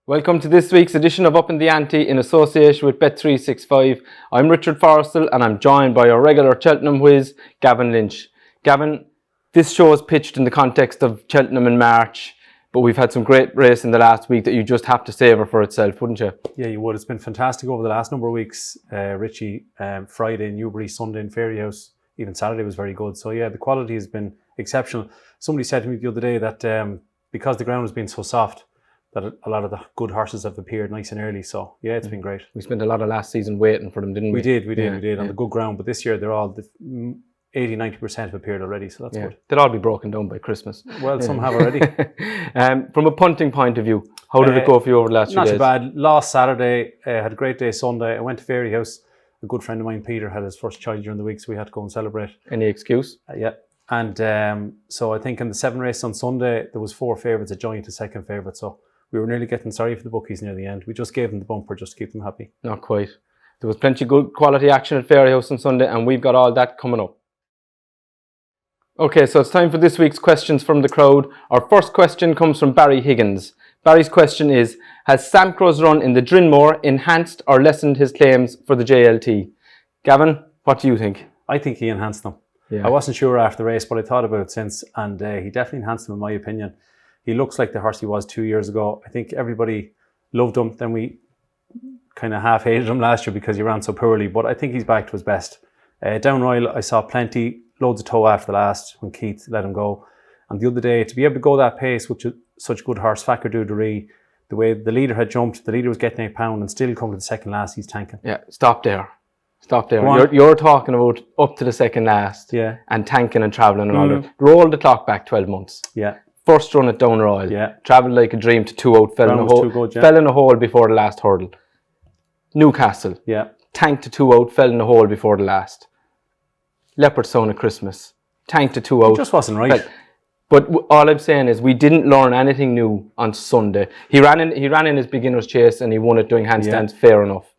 Welcome to this week's edition of Upping The Ante in association with Bet365. I'm Richard Forristal and I'm joined by our regular Cheltenham whiz, Gavin Lynch. Gavin, this show is pitched in the context of Cheltenham in March, but we've had some great race in the last week that you just have to savour for itself, wouldn't you? Yeah, you would. It's been fantastic over the last number of weeks. Richie, Friday in Newbury, Sunday in Fairyhouse, even Saturday was very good. So yeah, the quality has been exceptional. Somebody said to me the other day that because the ground has been so soft, that a lot of the good horses have appeared nice and early. So yeah, it's been great. We spent a lot of last season waiting for them, didn't we? We did on the good ground. But this year they're all 80-90% have appeared already. So that's good. They'll all be broken down by Christmas. Well, some have already. From a punting point of view, how did it go for you over the last few days? Not too bad. Last Saturday, had a great day Sunday. I went to Fairyhouse. A good friend of mine, Peter, had his first child during the week, so we had to go and celebrate. Any excuse? Yeah. And so I think in the 7 race on Sunday, there was 4 favourites, a joint, a second favourite. So we were nearly getting sorry for the bookies near the end. We just gave them the bumper just to keep them happy. Not quite. There was plenty of good quality action at Fairyhouse on Sunday, and we've got all that coming up. Okay, so it's time for this week's questions from the crowd. Our first question comes from Barry Higgins. Barry's question is, has Sam Crow's run in the Drinmore enhanced or lessened his claims for the JLT? Gavin, what do you think? I think he enhanced them. Yeah. I wasn't sure after the race, but I thought about it since, and he definitely enhanced them in my opinion. He looks like the horse he was 2 years ago. I think everybody loved him. Then we kind of half hated him last year because he ran so poorly, but I think he's back to his best. Down Royal, I saw plenty, loads of toe after the last when Keith let him go. And the other day, to be able to go that pace with such a good horse, Fakir Dudery, the way the leader had jumped, the leader was getting £8 and still come to the second last, he's tanking. Yeah, stop there. Stop there. You're talking about up to the second last and tanking and travelling and all that. Roll the clock back 12 months. Yeah. First run at Down Royal. Yeah. Travelled like a dream to 2 out, fell in a hole before the last hurdle. Newcastle. Yeah. Tanked to 2 out, fell in a hole before the last. Leopardstown at Christmas. Tanked to 2 out. It just wasn't right. But all I'm saying is we didn't learn anything new on Sunday. He ran in his beginner's chase and he won it doing handstands, fair enough.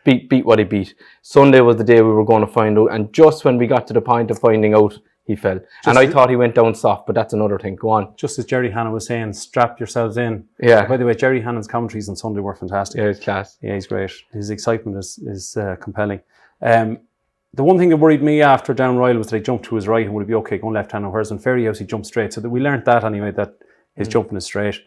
Beat what he beat. Sunday was the day we were going to find out, and just when we got to the point of finding out, he fell. And I thought he went down soft, but that's another thing. Go on. Just as Jerry Hannon was saying, strap yourselves in. Yeah. By the way, Jerry Hannon's commentaries on Sunday were fantastic. Yeah, he's class. Yeah, he's great. His excitement is compelling. The one thing that worried me after Down Royal was that he jumped to his right and would he be okay going left hand, whereas in Fairyhouse he jumped straight. So that we learned that anyway, that his jumping is straight.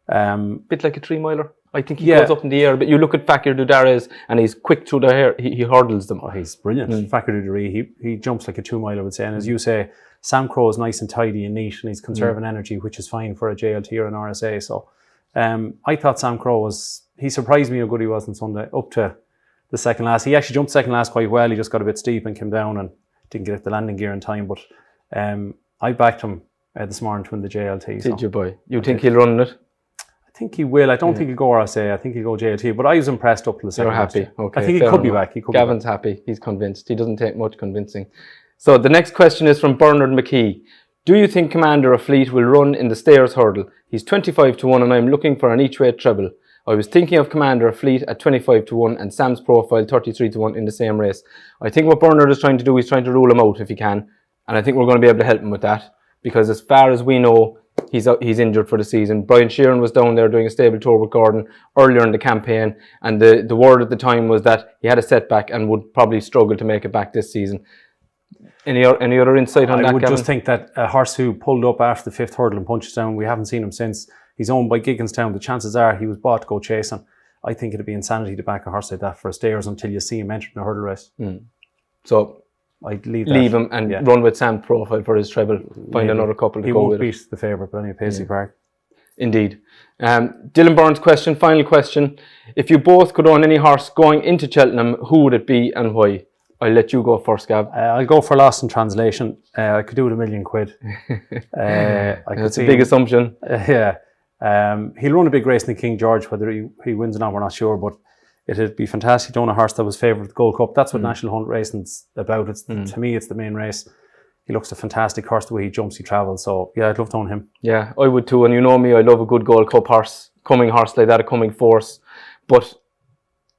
Bit like a 3-miler. I think he goes up in the air, but you look at Fakir Dudery's and he's quick through the hair. He hurdles them. Oh, he's brilliant. Fakir Dudery, he jumps like a 2-miler, I would say. And as you say, Sam Crow is nice and tidy and neat, and he's conserving energy, which is fine for a JLT or an RSA. So I thought Sam Crow he surprised me how good he was on Sunday, up to the second last. He actually jumped second last quite well. He just got a bit steep and came down and didn't get the landing gear in time. But I backed him this morning to win the JLT. Did you, boy? You think he'll run it? I think he will. I don't think he'll go RSA. I think he'll go JLT. But I was impressed up to the second. You're happy. Okay. I think he could be back. Gavin's happy. He's convinced. He doesn't take much convincing. So the next question is from Bernard McKee. Do you think Commander of Fleet will run in the Stayers Hurdle? He's 25-1 and I'm looking for an each-way treble. I was thinking of Commander of Fleet at 25-1 and Sam's Profile 33-1 in the same race. I think what Bernard is trying to do is trying to rule him out if he can. And I think we're going to be able to help him with that. Because as far as we know, he's injured for the season. Brian Sheeran was down there doing a stable tour with Gordon earlier in the campaign. And the word at the time was that he had a setback and would probably struggle to make it back this season. Any other insight on that, I would Gavin? just think that a horse who pulled up after the 5th hurdle and punched down, we haven't seen him since. He's owned by Gigginstown. The chances are he was bought to go chasing. I think it'd be insanity to back a horse like that for a Stayers until you see him entering a hurdle race. So I'd leave him and run with Sam's Profile for his treble. Find another couple to go with. He won't beat the favourite, but anyway, Paisley Park. Indeed. Dylan Byrne's question, final question. If you both could own any horse going into Cheltenham, who would it be and why? I'll let you go first, Gav. I'll go for Lost in Translation. I could do it £1 million. That's a big assumption. He'll run a big race in the King George. Whether he wins or not, we're not sure. But it'd be fantastic to own a horse that was favoured with the Gold Cup. That's what National Hunt Racing's about. To me, it's the main race. He looks a fantastic horse, the way he jumps, he travels. So yeah, I'd love to own him. Yeah, I would too. And you know me, I love a good Gold Cup horse, coming horse like that, a coming force. But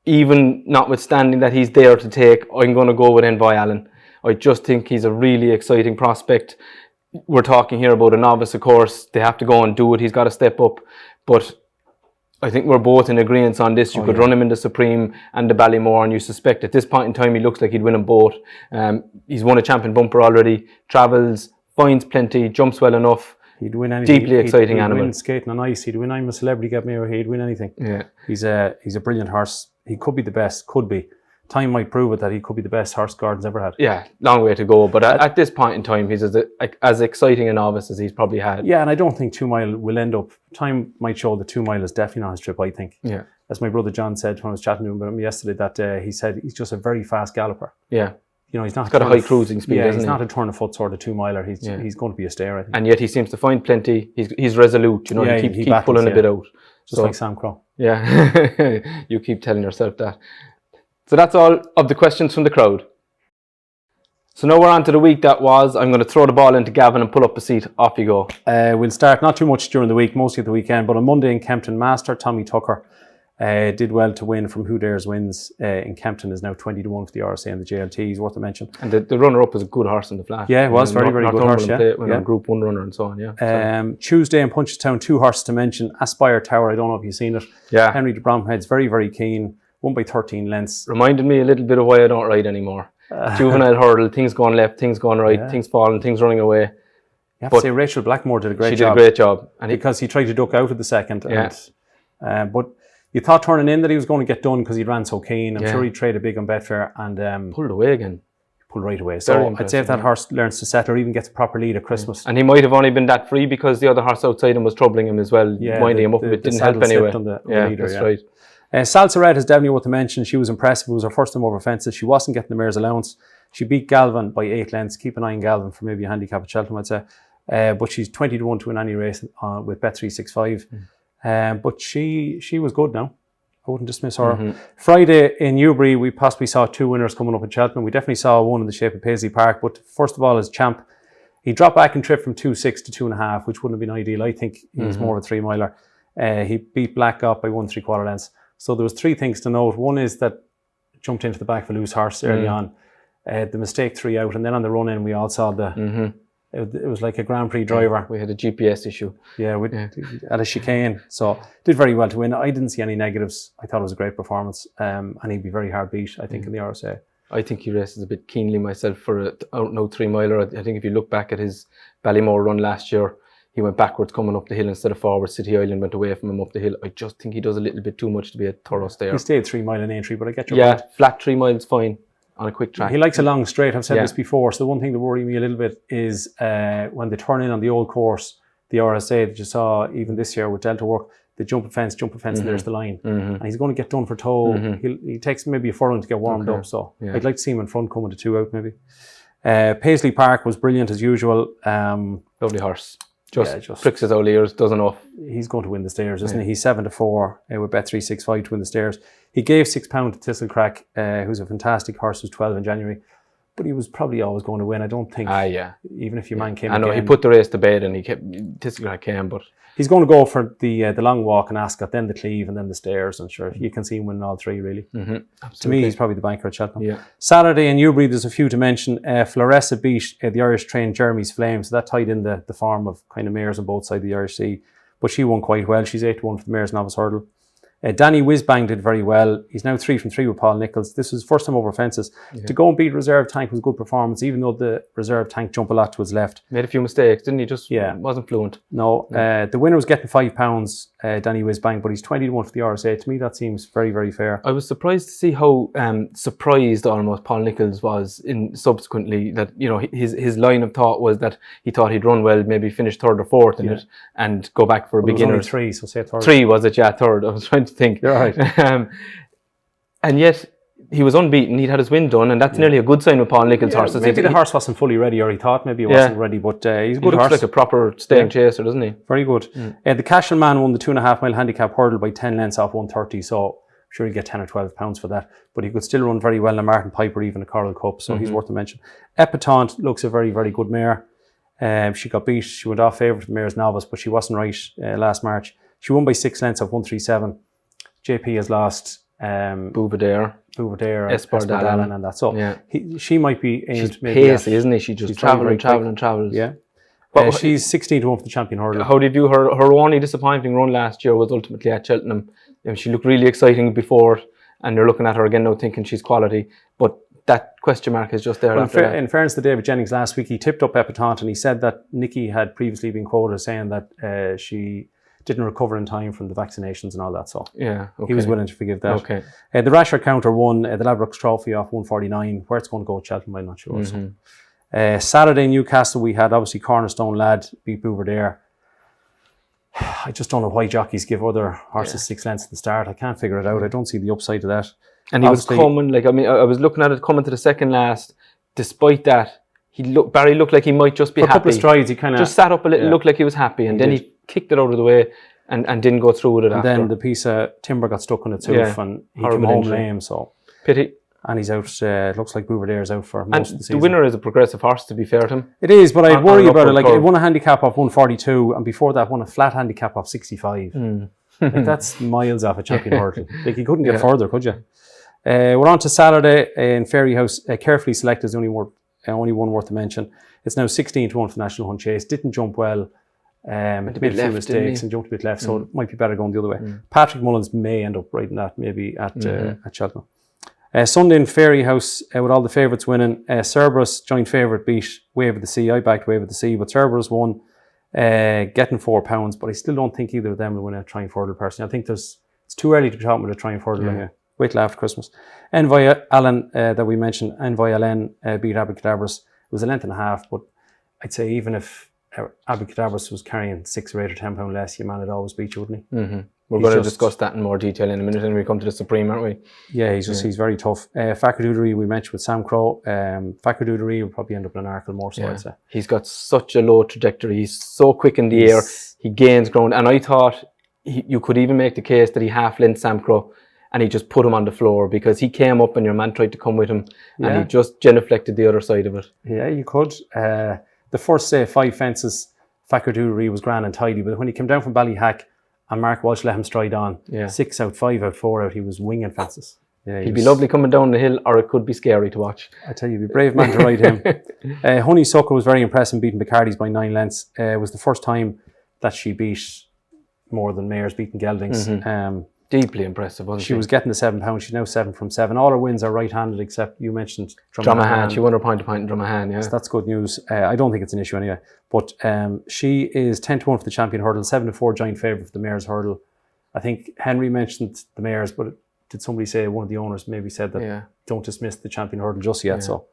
even notwithstanding that he's there to take, I'm going to go with Envoy Allen. I just think he's a really exciting prospect. We're talking here about a novice, of course. They have to go and do it. He's got to step up. But I think we're both in agreement on this. You could run him in the Supreme and the Ballymore, and you suspect at this point in time he looks like he'd win them both. He's won a champion bumper already, travels, finds plenty, jumps well enough. He'd win anything. Deeply exciting animal. He'd win skating on ice. He'd win I'm a Celebrity, get me, or he'd win anything. Yeah. He's a brilliant horse. He could be the best, could be. Time might prove it that he could be the best horse Gordon's ever had. Yeah, long way to go. But at this point in time, he's as exciting a novice as he's probably had. Yeah, and I don't think 2 Mile will end up. Time might show that 2 Mile is definitely not his trip, I think. Yeah. As my brother John said when I was chatting to him about him yesterday, that he said he's just a very fast galloper. Yeah. You know, he's not. He's got a high cruising speed, yeah, isn't he's he? not a turn of foot sort of 2 miler. He's going to be a stayer, I think. And yet he seems to find plenty. He's resolute, you know, Yeah, he he keeps battles, pulling a bit out. Just like Sam Crow. Yeah, you keep telling yourself that. So that's all of the questions from the crowd. So now we're on to the week that was. I'm going to throw the ball into Gavin and pull up a seat. Off you go. We'll start not too much during the week, mostly at the weekend, but on Monday in Kempton, Master Tommy Tucker did well to win from Who Dares Wins in Kempton, is now 20 to 1 for the RSA and the JLT. He's worth a mention. And the runner-up was a good horse in the flat. Yeah, it was very good horse. A Group 1 runner and so on, yeah. Tuesday in Punchestown, 2 horses to mention. Aspire Tower, I don't know if you've seen it. Yeah. Henry de Bromhead's very, very keen. Won by 13 lengths. Reminded me a little bit of why I don't ride anymore. Juvenile hurdle, things going left, things going right, things falling, things running away. You have to say Rachel Blackmore did a great job. She did a great job. And because he tried to duck out of the second. Yeah. And, but you thought turning in that he was going to get done because he ran so keen. I'm sure he traded big on Betfair and pulled away again. Pulled right away. So I'd say if that horse learns to settle or even gets a proper lead at Christmas. And he might have only been that free because the other horse outside him was troubling him as well, winding him up a bit. Didn't help anyway. On the leader, that's right. Salsa Red has definitely worth to mention. She was impressive. It was her first time over fences. She wasn't getting the mare's allowance. She beat Galvin by 8 lengths. Keep an eye on Galvin for maybe a handicap at Cheltenham, I'd say. But she's 20 to 1 to win any race with Bet365. But she was good now. I wouldn't dismiss her. Friday in Newbury, we possibly saw 2 winners coming up in Cheltenham. We definitely saw one in the shape of Paisley Park. But first of all, as champ, he dropped back in trip from 2.6 to 2.5, which wouldn't have been ideal. I think he's more of a 3 miler. He beat Black up by 1 3/4 lengths. So there was 3 things to note. One is that jumped into the back of a loose horse early on. The mistake 3 out, and then on the run in we all saw it was like a Grand Prix driver. We had a GPS issue. Yeah, at a chicane. So did very well to win. I didn't see any negatives. I thought it was a great performance, and he'd be very hard beat, I think, in the RSA. I think he races a bit keenly myself for an out-and-out 3 miler. I think if you look back at his Ballymore run last year, he went backwards coming up the hill instead of forward. City Island went away from him up the hill. I just think he does a little bit too much to be a thorough stayer. He stayed 3 mile in entry, but I get your point. Flat 3 miles fine on a quick track. He likes a long straight. I've said this before. So the one thing that worried me a little bit is when they turn in on the old course, the RSA that you saw even this year with Delta Work, they jump a fence, and there's the line. And he's going to get done for toe. He takes maybe a furlong to get warmed up. So I'd like to see him in front coming to 2 out maybe. Paisley Park was brilliant as usual. Lovely horse. Just pricks his old ears, does enough. He's going to win the stairs, isn't he? He's 7 to 4 with Bet365 to win the stairs. He gave £6 to Thistlecrack, who's a fantastic horse, who's 12 in January. But he was probably always going to win. I don't think. Even if your man came. I know again, he put the race to bed and he kept Thistlecrack came, but he's going to go for the long walk in Ascot, then the Cleeve, and then the stairs. And sure, you can see him winning all 3 really. To me, he's probably the banker at Cheltenham. Saturday in Newbury, there's a few to mention. Floressa beat the Irish trained Jeremy's Flame, so that tied in the form of kind of mares on both sides of the Irish Sea. But she won quite well. She's 8 to 1 for the Mares Novice Hurdle. Danny Whizbang did very well. He's now 3 from 3 with Paul Nichols. This was his first time over fences. To go and beat Reserve Tank was a good performance, even though the Reserve Tank jumped a lot to his left. Made a few mistakes, didn't he? Just wasn't fluent. No. The winner was getting £5, Danny Whizbang, but he's 20 to 1 for the RSA. To me, that seems very, very fair. I was surprised to see how surprised almost Paul Nichols was in subsequently that, you know, his line of thought was that he thought he'd run well, maybe finish 3rd or 4th in it and go back for a beginner. It was only 3, so say 3rd. 3 was it? Yeah, 3rd. I was trying to think. You're right. And yet he was unbeaten. He'd had his win done, and that's nearly a good sign with Paul Nichols' horses. Maybe the horse wasn't fully ready, or he thought maybe it wasn't ready, but he's a good horse. Looks like a proper staying chaser, doesn't he? Very good. The Cashel Man won the 2.5 mile handicap hurdle by 10 lengths off 130, so I'm sure he'll get 10 or 12 pounds for that. But he could still run very well in a Martin Piper, even a Coral Cup, so he's worth a mention. Epatante looks a very, very good mare. She got beat. She went off favourite for Mare's Novice, but she wasn't right last March. She won by 6 lengths off 137. JP has lost Bouvardere, Espardalen and that. So she might be aimed. She's pacey, isn't she? She just travels. Yeah. She's 16 to 1 for the champion hurdle. How did you view her only disappointing run last year was ultimately at Cheltenham. She looked really exciting before, and you're looking at her again now thinking she's quality, but that question mark is just there. In fairness to David Jennings last week, he tipped up Epatante and he said that Nikki had previously been quoted saying that she didn't recover in time from the vaccinations and all that, so he was willing to forgive that. Okay. The Rasher counter won the Ladbrokes Trophy off 149. Where it's going to go at Cheltenham, I'm not sure. So. Saturday in Newcastle, we had obviously Cornerstone Lad beat Bouverdaire. I just don't know why jockeys give other horses 6 lengths at the start. I can't figure it out. I don't see the upside of that. And he was coming, I was looking at it coming to the second last. Despite that, Barry looked like he might just be happy. For a couple of strides, he kind of just sat up a little, looked like he was happy, and then he kicked it out of the way and didn't go through with it after. Then the piece of timber got stuck on its hoof and he came home lame, so... Pity. And he's out, it looks like Bouverdaire's out for most of the season. The winner is a progressive horse, to be fair to him. It is, but I'd worry about it. Like, it won a handicap off 142, and before that won a flat handicap off 65. Like, that's miles off a champion hurdle. Like, you couldn't get further, could you? We're on to Saturday in Fairyhouse. Carefully Selected is the only one worth a mention. It's now 16 to 1 for the National Hunt Chase. Didn't jump well. Made a few mistakes and jumped a bit left, so it might be better going the other way. Patrick Mullins may end up riding that maybe at Cheltenham. Sunday in Fairyhouse with all the favourites winning. Cerberus, joint favourite, beat Wave of the Sea. I backed Wave of the Sea, but Cerberus won, getting £4. But I still don't think either of them will win a Triumph Hurdle personally. I think it's too early to be talking about a Triumph Hurdle anyway. Wait till after Christmas. Envoy Allen that we mentioned, Envoy Allen beat Abacadabras. It was a length and a half, but I'd say even if Abacadabras was carrying 6 or 8 or £10 less, your man would always beat you, wouldn't he? We're going to discuss that in more detail in a minute when we come to the Supreme, aren't we? Yeah, he's very tough. Facadoodery we mentioned with Sam Crow. Facadoodery will probably end up in an Arkle more so, I'd say. He's got such a low trajectory. He's so quick in the air. He gains ground. And I thought you could even make the case that he half-length Sam Crow and he just put him on the floor because he came up and your man tried to come with him and he just genuflected the other side of it. Yeah, you could. The first, 5 fences, Facadoodery was grand and tidy, but when he came down from Ballyhack, and Mark Walsh let him stride on. 6 out, 5 out, 4 out. He was winging fences. Yeah, he'd be lovely coming down the hill, or it could be scary to watch. I tell you, he'd be a brave man to ride him. Honeysuckle was very impressive, beating Bacardi's by 9 lengths. It was the first time that she beat more than mares, beating geldings. Deeply impressive, wasn't she? She was getting the £7. She's now 7 from 7. All her wins are right-handed, except you mentioned Drummahan. She won her point to point in Drummahan, yeah. So that's good news. I don't think it's an issue anyway. But she is 10 to 1 for the champion hurdle, 7 to 4 giant favourite for the mares hurdle. I think Henry mentioned the mares, but did somebody say, one of the owners maybe said that don't dismiss the champion hurdle just yet. So,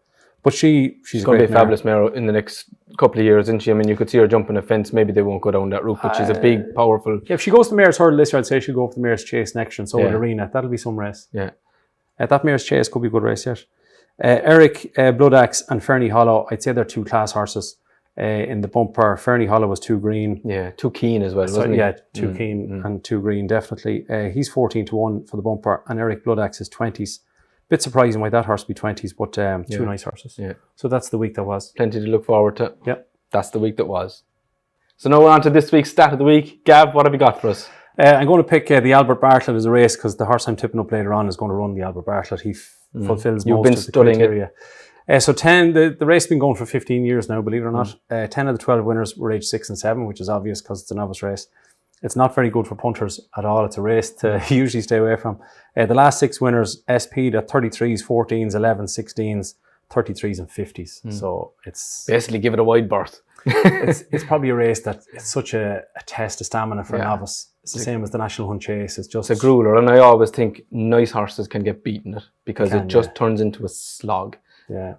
but she's going to be a fabulous mare in the next couple of years, isn't she? I mean, you could see her jumping a fence. Maybe they won't go down that route, but she's a big, powerful... Yeah, if she goes to the mare's hurdle this year, I'd say she'll go for the mare's chase next year, and so will Arena. That'll be some race. Yeah. That mare's chase could be a good race yet. Eric Bloodaxe and Fernie Hollow, I'd say they're 2 class horses. In the bumper, Fernie Hollow was 2 green. Yeah, 2 keen as well, wasn't he? Yeah, 2 keen and 2 green, definitely. He's 14 to 1 for the bumper, and Eric Bloodaxe is 20s. Bit surprising why that horse be 20s, but 2 nice horses. Yeah. So that's the week that was. Plenty to look forward to. Yeah. That's the week that was. So now we're on to this week's stat of the week. Gav, what have you got for us? I'm going to pick the Albert Bartlett as a race because the horse I'm tipping up later on is going to run the Albert Bartlett. He fulfills most of the criteria. So 10, the race has been going for 15 years now, believe it or not. 10 of the 12 winners were aged 6 and 7, which is obvious because it's a novice race. It's not very good for punters at all. It's a race to usually stay away from. The last 6 winners, SP'd at 33s, 14s, 11s, 16s, 33s and 50s. So it's... Basically give it a wide berth. it's probably a race that it's such a test of stamina for a novice. It's the same as the National Hunt Chase. It's just... It's a grueler, and I always think nice horses can get beaten it because it just turns into a slog. Yeah.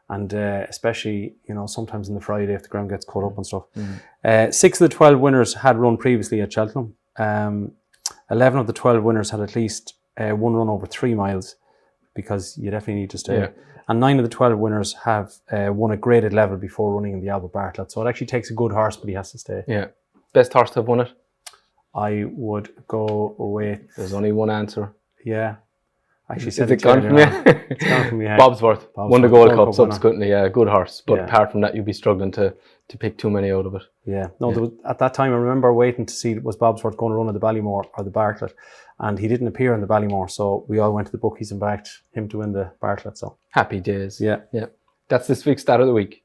And especially, sometimes in the Friday if the ground gets cut up and stuff. 6 of the 12 winners had run previously at Cheltenham. 11 of the 12 winners had at least one run over 3 miles because you definitely need to stay. Yeah. And 9 of the 12 winners have won a graded level before running in the Albert Bartlett. So it actually takes a good horse, but he has to stay. Yeah. Best horse to have won it? I would go with... There's only one answer. Yeah. Actually, said it's gone from you? It's gone from me. Bobsworth won the Gold Cup subsequently. Yeah, good horse. But apart from that, you'd be struggling to pick too many out of it. Yeah. No, at that time, I remember waiting to see was Bobsworth going to run at the Ballymore or the Bartlett. And he didn't appear in the Ballymore. So we all went to the bookies and backed him to win the Bartlett. So happy days. Yeah. Yeah. That's this week's stat of the week.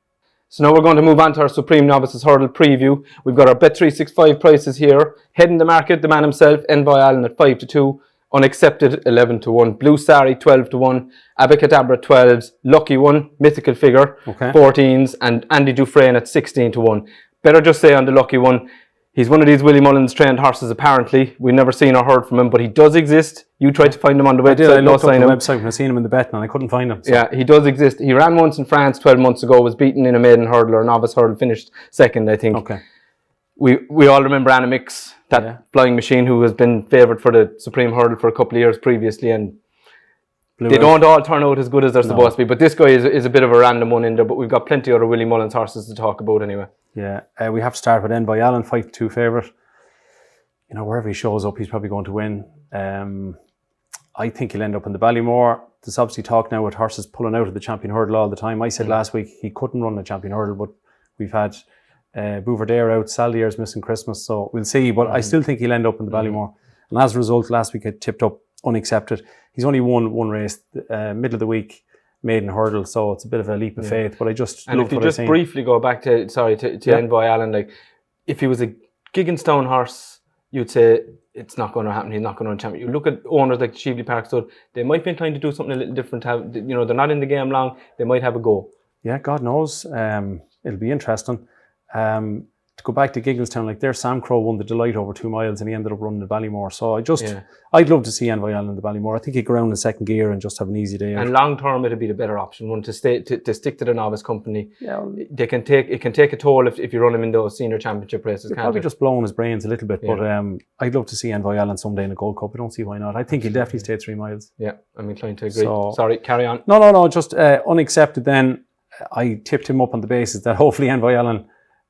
So now we're going to move on to our Supreme Novices Hurdle preview. We've got our Bet365 prices here. Heading the market, the man himself, Envoy Allen at 5-2. Unaccepted, 11-1. Blue Sari, 12-1. Abacadabra, 12s. Lucky One, mythical figure, 14s. And Andy Dufresne at 16-1. Better just say on the Lucky One, he's one of these Willie Mullins trained horses apparently. We've never seen or heard from him, but he does exist. You tried to find him on the website. I looked up the website when I seen him in the betting and I couldn't find him. So. Yeah, he does exist. He ran once in France 12 months ago, was beaten in a maiden hurdle or novice hurdle, finished second, I think. Okay. We all remember Anna Mix, that flying machine who has been favoured for the Supreme Hurdle for a couple of years previously, and they don't all turn out as good as they're supposed to be. But this guy is a bit of a random one in there, but we've got plenty of other Willie Mullins horses to talk about anyway. Yeah, we have to start with Envoy Allen, 5-2 favourite. You know, wherever he shows up, he's probably going to win. I think he'll end up in the Ballymore. There's obviously talk now with horses pulling out of the Champion Hurdle all the time. I said last week he couldn't run the Champion Hurdle, but we've had Bouverdere out, Saldier's missing Christmas, so we'll see. But I still think he'll end up in the Ballymore. And as a result, last week I tipped up Unaccepted. He's only won one race, middle of the week, maiden hurdle, so it's a bit of a leap of faith. But I just and if you just briefly go back to Envoy Allen, like if he was a Gigginstown horse, you'd say it's not going to happen. He's not going to win champion. You look at owners like Cheveley Park Stud, they might be inclined to do something a little different. They're not in the game long. They might have a go. Yeah, God knows. It'll be interesting. To go back to Gigginstown, like there, Sam Crow won the Delight over 2 miles and he ended up running the Ballymore. So I'd love to see Envoy Allen in the Ballymore. I think he'd go around in second gear and just have an easy day out. And long term, it'd be the better option. One to stick to the novice company. Yeah, it can take a toll if you run him in those senior championship races. Probably just blowing his brains a little bit. Yeah. But I'd love to see Envoy Allen someday in a Gold Cup. I don't see why not. I think he'll definitely stay 3 miles. Yeah, I'm inclined to agree. So, sorry, carry on. No. Just Unaccepted. Then I tipped him up on the basis that hopefully Envoy Allen.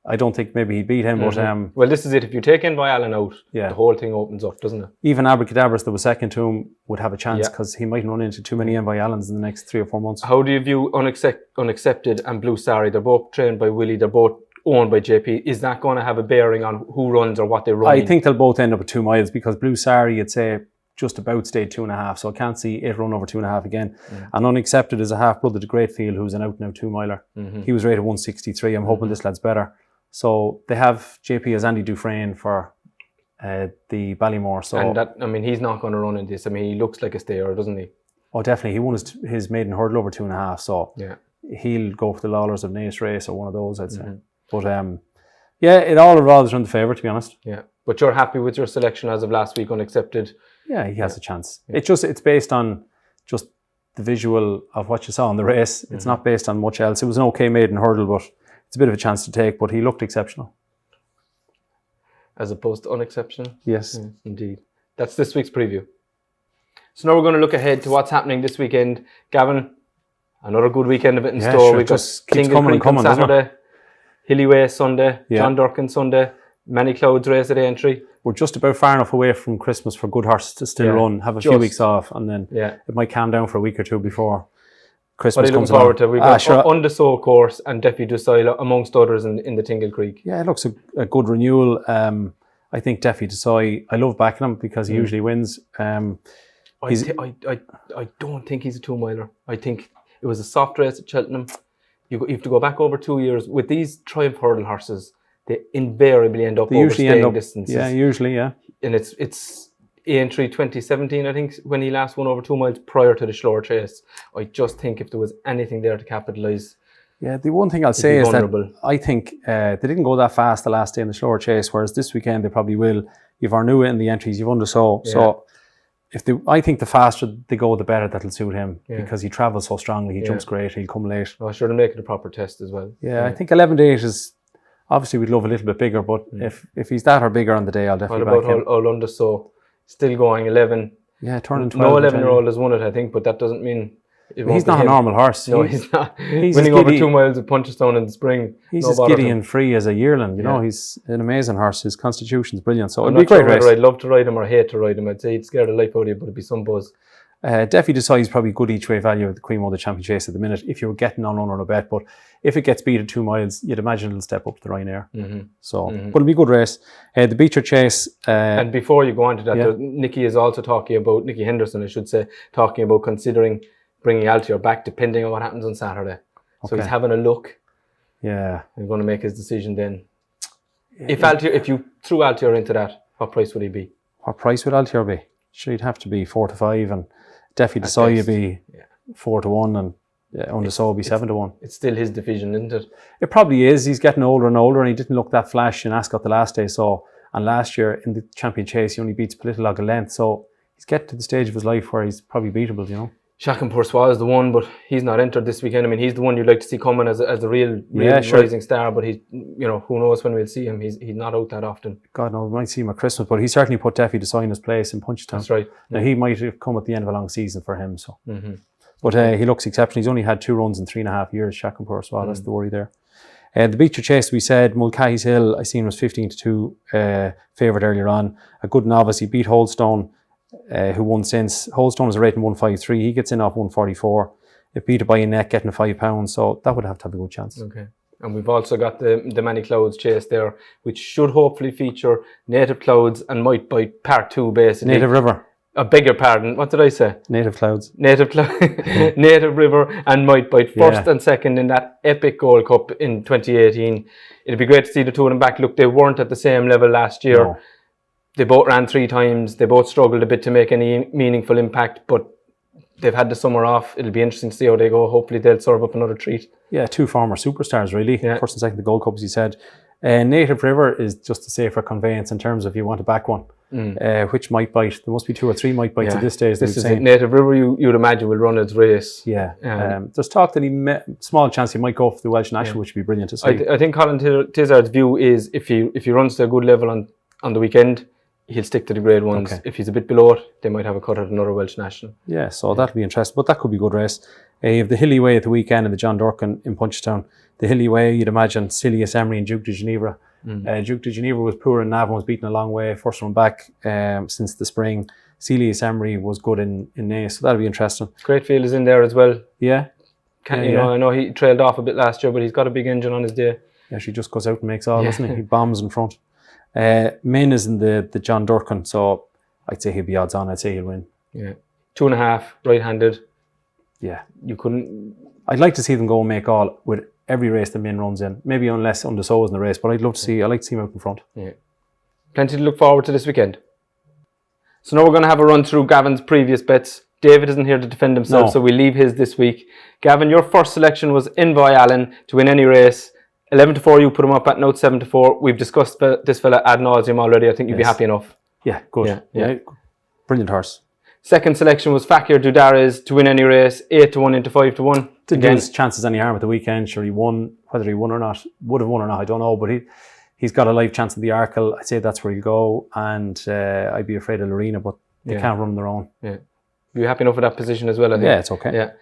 I don't think maybe he'd beat him, but well, this is it. If you take Envoy Allen out, the whole thing opens up, doesn't it? Even Abracadabras that was second to him would have a chance because he might run into too many Envoy Allens in the next 3 or 4 months. How do you view Unaccepted and Blue Sari? They're both trained by Willie. They're both owned by JP. Is that going to have a bearing on who runs or what they run? I think they'll both end up at 2 miles because Blue Sari, you'd say, just about stayed 2.5, so I can't see it run over 2.5 again. And Unaccepted is a half brother to Greatfield, who's an out and out 2 miler. He was rated 163. I'm hoping this lad's better. So they have JP as Andy Dufresne for the Ballymore. So and he's not going to run in this. I mean, he looks like a stayer, doesn't he? Oh, definitely. He won his maiden hurdle over 2.5. So he'll go for the Lawlers of Naas race or one of those, I'd say. But it all revolves around the favourite, to be honest. Yeah, but you're happy with your selection as of last week, Unaccepted? Yeah, he has a chance. Yeah. It's based on just the visual of what you saw in the race. It's not based on much else. It was an okay maiden hurdle, but it's a bit of a chance to take, but he looked exceptional. As opposed to unexceptional? Yes. Indeed. That's this week's preview. So now we're going to look ahead to what's happening this weekend. Gavin, another good weekend of it in store. Sure, We've got Kingle Creek on Saturday, Hillyway Sunday, John Durkin Sunday, Many Clouds race at entry. We're just about far enough away from Christmas for good horses to still run, have a few weeks off, and then it might calm down for a week or two before Christmas comes forward to. We've got Undersow Course and Defi Dusail amongst others in the Tingle Creek. Yeah, it looks a good renewal. I think Defi Dusail, I love backing him because he usually wins. I don't think he's a 2 miler. I think it was a soft race at Cheltenham. You have to go back over 2 years. With these Triumph Hurdle horses, they invariably end up overstaying distances. Yeah, usually, yeah. And it's entry 2017, I think, when he last won over 2 miles prior to the Shloer Chase. I just think if there was anything there to capitalise. Yeah, the one thing I'll say is that I think they didn't go that fast the last day in the Shloer Chase, whereas this weekend they probably will. You've Arnua in the entries, you've Undersow. Yeah. So I think the faster they go, the better that'll suit him because he travels so strongly. He jumps great. He'll come late. Oh, sure, to make it a proper test as well. Yeah, I think 11 to 8 is obviously we'd love a little bit bigger, but if he's that or bigger on the day, I'll definitely back him. All Undersow still going 11. Yeah, turning 12. No 11-year-old has won it, I think, but that doesn't mean he's not a normal horse. No, he's not. He's winning over 2 miles at Punchestone in the spring. He's as giddy and free as a yearling. You know, he's an amazing horse. His constitution's brilliant. So it'd be a great race. I'd love to ride him or hate to ride him. I'd say he'd scare the life out of you, but it'd be some buzz. Defi Dusail is probably good each way value at the Queen Mother Champion Chase at the minute if you're getting on a bet. But if it gets beat at 2 miles, you'd imagine it'll step up to the Ryanair. But it'll be a good race. The Beecher Chase. And before you go on to that, Nicky is also talking about, Nicky Henderson, I should say, talking about considering bringing Altior back depending on what happens on Saturday. So he's having a look. Yeah. He's going to make his decision then. If you threw Altior into that, what price would he be? What price would Altior be? Sure, he'd have to be 4 to 5, and definitely Desai would be 4 to 1, and Undesai would be 7 to 1. It's still his division, isn't it? It probably is. He's getting older and older, and he didn't look that flash in Ascot the last day. So, and last year in the champion chase, he only beats Politolog a length. So he's getting to the stage of his life where he's probably beatable, you know. Chacun Poursois is the one, but he's not entered this weekend. I mean, he's the one you'd like to see coming as the real rising star, but he's, you know, who knows when we'll see him. He's not out that often. God knows, we might see him at Christmas, but he certainly put Defi Desai in his place in Punchestown. That's right. Now, he might have come at the end of a long season for him, so. But he looks exceptional. He's only had 2 runs in 3.5 years, Chacun Poursois. That's the worry there. The Beecher Chase, we said, Mulcahy's Hill, I seen was 15 to 2 favourite earlier on. A good novice. He beat Holdstone, who won since. Holdstone is a rating 153. He gets in off 144. It beat it by a neck, getting £5. So that would have to have a good chance. Okay. And we've also got the Many Clouds Chase there, which should hopefully feature Native Clouds and Might Bite Part 2, basically. Native River. I beg your pardon, what did I say? Native Clouds. Native River and Might Bite, first and second in that epic Gold Cup in 2018. It'd be great to see the two of them back. Look, they weren't at the same level last year. No. They both ran 3 times. They both struggled a bit to make any meaningful impact, but they've had the summer off. It'll be interesting to see how they go. Hopefully they'll serve up another treat. Yeah, 2 former superstars, really. Yeah. First and second, the Gold Cup, as you said. Native River is just a safer conveyance in terms of you want to back one. Which Might Bite? There must be 2 or 3 Might Bites at this stage. This is Native River, you'd imagine, will run its race. Yeah. There's talk that small chance he might go for the Welsh National, which would be brilliant to see. I think Colin Tizard's view is if he runs to a good level on the weekend, he'll stick to the grade ones. Okay. If he's a bit below it, they might have a cut at another Welsh National. Yeah, so that'll be interesting. But that could be a good race. You have the Hilly Way at the weekend and the John Durkin in Punchestown. The Hilly Way, you'd imagine, Celius Emery and Duke de Geneva. Duke de Geneva was poor in Navan, was beaten a long way. First one back since the spring. Celius Emery was good in Naas, so that'll be interesting. Great field is in there as well. Yeah. I know he trailed off a bit last year, but he's got a big engine on his day. Yeah, she just goes out and makes all, doesn't he? He bombs in front. Min is in the John Durkin, so I'd say he'll be odds on. I'd say he'll win. Yeah. 2.5, right-handed. Yeah. You couldn't... I'd like to see them go and make all with every race that Min runs in. Maybe unless Undesai is in the race, but I'd like to see him out in front. Yeah. Plenty to look forward to this weekend. So now we're going to have a run through Gavin's previous bets. David isn't here to defend himself, so we leave his this week. Gavin, your first selection was Envoy Allen to win any race. 11 to 4, you put him up at note 7 to 4. We've discussed this fella ad nauseum already. I think you'd be happy enough. Yeah, good. Yeah. Brilliant horse. Second selection was Fakir Dudares to win any race, 8 to 1 into 5 to 1. Didn't give his chances any harm at the weekend. Sure, he won. Whether he won or not, would have won or not, I don't know. But he's got a live chance at the Arkle. I'd say that's where he'll go. And I'd be afraid of Lorena, but they can't run on their own. Yeah. You're happy enough with that position as well, I think. Yeah, it's okay. Yeah.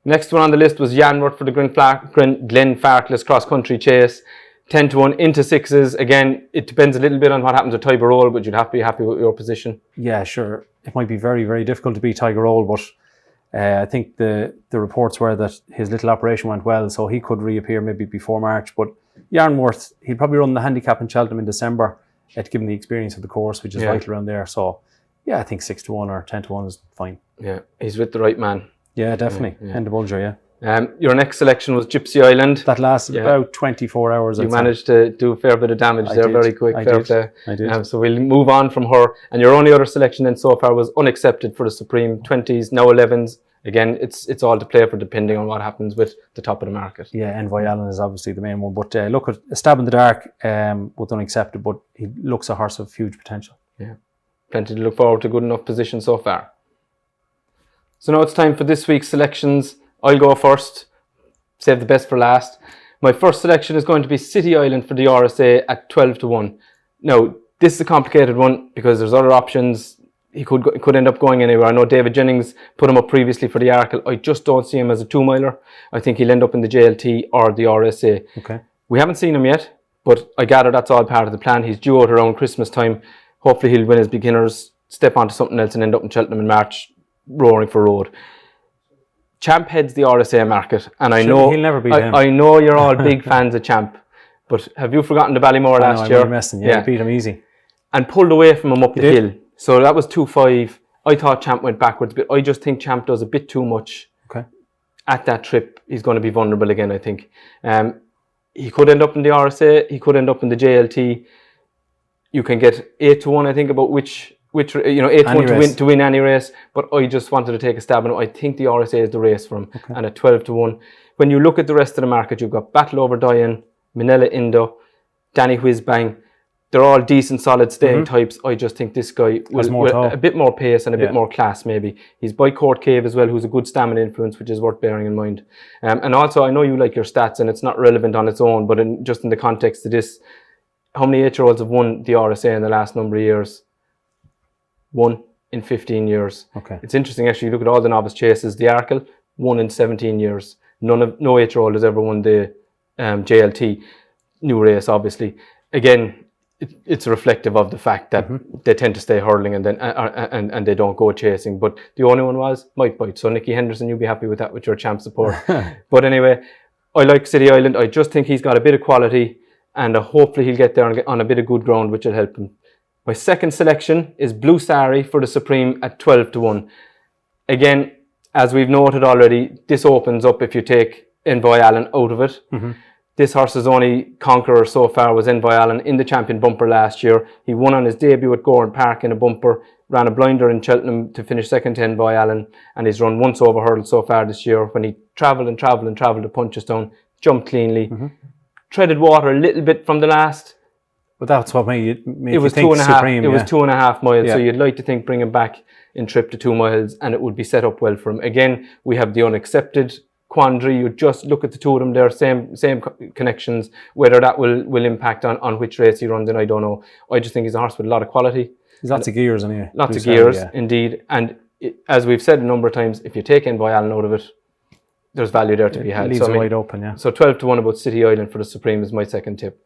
Next one on the list was Yanworth for the Glenfarclas Cross Country Chase. 10 to 1 into 6s. Again, it depends a little bit on what happens with Tiger Roll, but you'd have to be happy with your position. Yeah, sure. It might be very, very difficult to beat Tiger Roll, but I think the reports were that his little operation went well, so he could reappear maybe before March. But Yarnworth, he'll probably run the handicap in Cheltenham in December to give him the experience of the course, which is vital around there. So, yeah, I think 6 to 1 or 10 to 1 is fine. Yeah, he's with the right man. Yeah, definitely. End of Bulger, yeah. Your next selection was Gypsy Island. That lasted about 24 hours. You managed to do a fair bit of damage there, very quick. I did. So we'll move on from her. And your only other selection then so far was Unaccepted for the Supreme 20s, now 11s. Again, it's all to play for depending on what happens with the top of the market. Yeah, Envoy Allen is obviously the main one. But look at a stab in the dark with Unaccepted, but he looks a horse of huge potential. Yeah, plenty to look forward to, good enough position so far. So now it's time for this week's selections. I'll go first, save the best for last. My first selection is going to be City Island for the RSA at 12 to 1. Now, this is a complicated one because there's other options. He could end up going anywhere. I know David Jennings put him up previously for the Arkle. I just don't see him as a 2-miler. I think he'll end up in the JLT or the RSA. Okay. We haven't seen him yet, but I gather that's all part of the plan. He's due out around Christmas time. Hopefully he'll win his beginners, step onto something else and end up in Cheltenham in March, roaring for road. Champ heads the RSA market, and I know he'll never beat him. I know you're all big fans of Champ, but have you forgotten the Ballymore last year? I'm messing. Yeah, he beat him easy. And pulled away from him up the hill. So that was 2-5. I thought Champ went backwards, but I just think Champ does a bit too much. Okay. At that trip, he's going to be vulnerable again, I think. he could end up in the RSA, he could end up in the JLT. You can get 8-1, I think, about which 8-1 to win any race. But I just wanted to take a stab, and I think the RSA is the race for him. Okay. And at 12-1, when you look at the rest of the market, you've got Battle Over Diane, Manila Indo, Danny Whizbang. They're all decent, solid staying types. I just think this guy will a bit more pace and a bit more class, maybe. He's by Court Cave as well, who's a good stamina influence, which is worth bearing in mind. And also, I know you like your stats, and it's not relevant on its own, but just in the context of this, how many 8-year-olds have won the RSA in the last number of years? 1 in 15 years. Okay. It's interesting, actually. You look at all the novice chases. The Arkle, 1 in 17 years. No 8-year-old has ever won the JLT. New race, obviously. Again, it's reflective of the fact that they tend to stay hurling and then and they don't go chasing. But the only one was Mike Bite. So Nicky Henderson, you'll be happy with that with your champ support. But anyway, I like City Island. I just think he's got a bit of quality, and hopefully he'll get there and get on a bit of good ground, which will help him. My second selection is Blue Sari for the Supreme at 12-1. Again, as we've noted already, this opens up if you take Envoy Allen out of it. This horse's only conqueror so far was Envoy Allen in the champion bumper last year. He won on his debut at Gowran Park in a bumper, ran a blinder in Cheltenham to finish second to Envoy Allen, and he's run once over hurdle so far this year when he travelled to Punchestown, jumped cleanly, treaded water a little bit from the last. But that's what made it was you think 2.5. Supreme, it was 2.5 miles, so you'd like to think bring him back in trip to 2 miles, and it would be set up well for him. Again, we have the unaccepted quandary. You just look at the two of them, they're same connections. Whether that will impact on which race he runs in, I don't know. I just think he's a horse with a lot of quality. He's lots of gears anyway. Lots of gears, indeed. And as we've said a number of times, if you take Envoy Allen out of it, there's value there to be had. It leaves it wide open, yeah. So 12-1 about City Island for the Supreme is my second tip.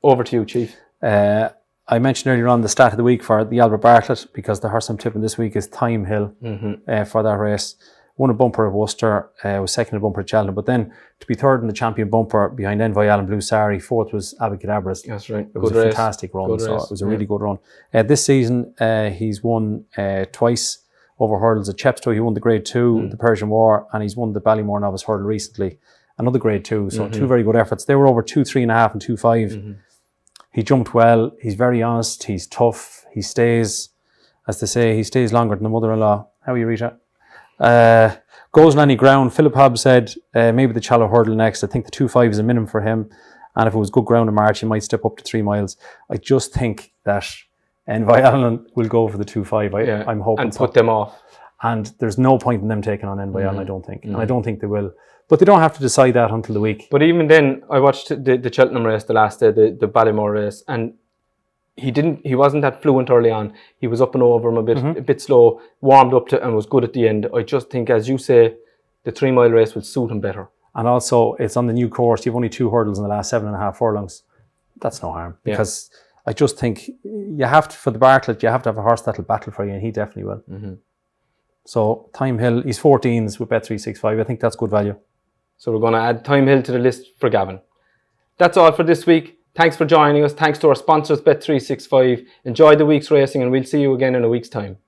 Over to you, Chief. I mentioned earlier on the start of the week for the Albert Bartlett, because the horse I'm tipping this week is Time Hill for that race. Won a bumper at Worcester, was second in a bumper at Cheltenham, but then to be third in the champion bumper behind Envoy Allen, Blue Sari, fourth was Abacadabras. That's right. It was a fantastic run, so it was a really good run. This season, he's won twice over hurdles at Chepstow. He won the Grade 2, the Persian War, and he's won the Ballymore Novice Hurdle recently, another Grade 2. So two very good efforts. They were over 2, 3.5 and 2.5. He jumped well. He's very honest. He's tough. He stays, as they say, he stays longer than the mother-in-law. How are you, Rita? Goes on any ground. Philip Hobbs said maybe the Challow Hurdle next. I think the 2.5 is a minimum for him, and if it was good ground in March, he might step up to 3 miles. I just think that Envoy Allen will go for the 2.5. I'm hoping and put them off. And there's no point in them taking on Envoy Allen, I don't think, and I don't think they will. But they don't have to decide that until the week. But even then, I watched the Cheltenham race the last day, the Ballymore race, and he wasn't that fluent early on. He was up and over him a bit slow, warmed up to and was good at the end. I just think, as you say, the 3 mile race will suit him better. And also, it's on the new course. You've only 2 hurdles in the last 7.5 furlongs. That's no harm, because I just think you have to, for the Bartlett, you have to have a horse that'll battle for you, and he definitely will. So Time Hill, he's 14s with Bet365. I think that's good value. So we're going to add Time Hill to the list for Gavin. That's all for this week. Thanks for joining us. Thanks to our sponsors, Bet365. Enjoy the week's racing, and we'll see you again in a week's time.